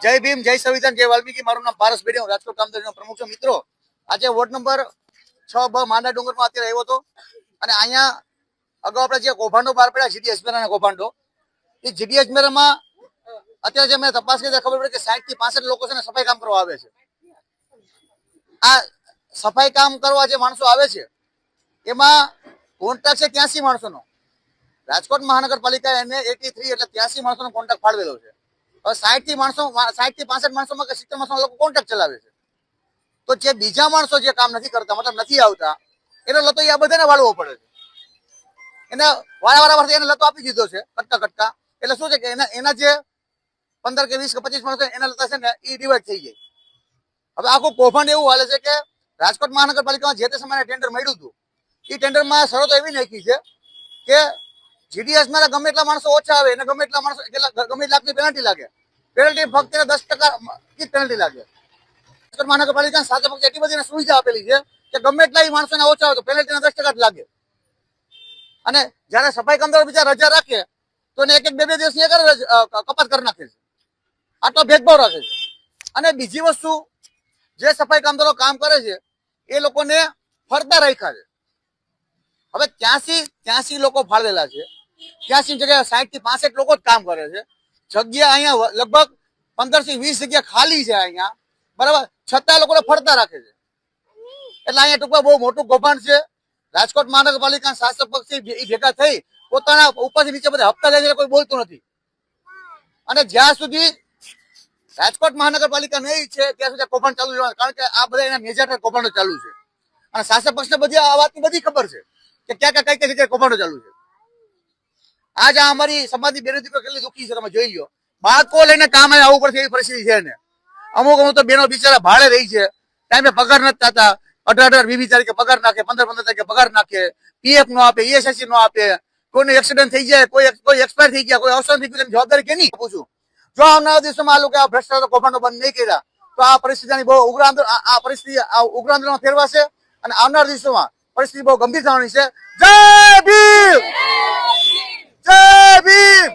જય ભીમ, જય સંવિધાન, જય વાલ્મીકી. મારું નામ પારસ બેડી, હું રાજકોટ કામદારીનો પ્રમુખ છું. મિત્રો, આજે વોર્ડ નંબર 6 માંડા ડુંગરમાં અત્યારે આવ્યો હતો અને અહીંયા અગાઉ આપણે જે કૌભાંડો બહાર પડ્યા જીડી અજમેરાના કૌભાંડો, એ જીડી અજમેરામાં અત્યારે જે મેં તપાસ કરી ખબર પડી કે 60 થી 65 લોકો છે ને સફાઈ કામ કરવા આવે છે. આ સફાઈ કામ કરવા જે માણસો આવે છે એમાં કોન્ટ્રાક્ટ છે 83 માણસોનો. રાજકોટ મહાનગરપાલિકા એને 83 એટલે 83 માણસોનો કોન્ટ્રાક્ટ ફાળવેલો છે. હવે 60 થી 65 માણસોમાં કે 70 માણસો લોકો કોન્ટ્રાક્ટ ચલાવે છે. તો જે બીજા માણસો જે કામ નથી કરતા, મતલબ નથી આવતા, એનો લતો આ બધાને વાળવો પડે છે. એને વારંવાર એને લતો આપી દીધો છે કટકા. એટલે શું છે કે એના જે 15 કે 20 કે 25 માણસો એના લતા છે ને એ ડિવાઈડ થઈ જાય. હવે આખું કૌભાંડ એવું હાલે છે કે રાજકોટ મહાનગરપાલિકામાં જે તે સમયે ટેન્ડર મળ્યું હતું, એ ટેન્ડરમાં શરતો એવી નાખી છે કે જીડીએસ માં ગમે એટલા માણસો ઓછા આવે એને ગમે એટલા માણસો ગમે એટલા પેનલ્ટી લાગે. પેનલ્ટી ફક્ત 10% ની પેનલ્ટી લાગે. રાજકોટ મહાનગરપાલિકા સાથે ફક્ત એટલી બધી સુવિધા આપેલી છે કે ગમે એટલા માણસોને ઓછા આવે તો પેનલ્ટીના 10% જ લાગે. અને જયારે સફાઈ કામદારો બીજા રજા રાખે તો એને 1-2 દિવસની કપાત કરી નાખે છે. આટલો ભેદભાવ રાખે છે. અને બીજી વસ્તુ, જે સફાઈ કામદારો કામ કરે છે એ લોકોને ફરતા રાખ્યા છે. હવે 83 લોકો ફાળવેલા છે. 83 જગ્યાએ 60 થી 65 લોકો જ કામ કરે છે. જગ્યા અહીંયા લગભગ 15 થી 20 જગ્યા ખાલી છે અહીંયા, બરાબર, છતાં લોકોને ફરતા રાખે છે. એટલે અહીંયા ટૂંકમાં બહુ મોટું કૌભાંડ છે. રાજકોટ મહાનગરપાલિકા શાસક પક્ષ ભેગા થઈ પોતાના ઉપરથી નીચે બધા હપ્તા લે છે, કોઈ બોલતું નથી. અને જ્યાં સુધી રાજકોટ મહાનગરપાલિકા નહીં છે ત્યાં સુધી કૌભાંડ ચાલુ રહેવાનું, કારણ કે આ બધા એના મેજર કૌભાંડો ચાલુ છે. અને શાસક પક્ષને બધી આ વાતની બધી ખબર છે કે ક્યાં કઈ જગ્યાએ કૌભાંડો ચાલુ છે. આજ આ અમારી સમાજની બેરોજગારી કેટલી દુઃખી છે તમે જોઈ લો. બાળકો લઈને કામ આવવું પડશે એવી પરિસ્થિતિ છે ને. અમુક તો બેનો બિચારા ભાડે રહી છે, ટાઈમે પગાર નથી થતા, 18-20 તારીખે પગાર નાખે, 15 તારીખે પગાર નાખે, પીએફ નો આપે, ઈએસઆઈસી નો આપે. કોઈને એક્સિડન્ટ થઈ જાય, કોઈ એક્સપાયર થઈ ગયા, કોઈ અવસાન થઈ ગયું, જવાબદારી કેની પૂછું. જો આવનારા દિવસોમાં આ લોકો આ ભ્રષ્ટાચાર કૌભાંડો બંધ નહીં કર્યા તો આ પરિસ્થિતિની બહુ ઉગ્ર આંદોલન ફેરવાશે અને આવનારા દિવસોમાં પરિસ્થિતિ બહુ ગંભીર થવાની છે. જય ભીમ, જય ભીમ.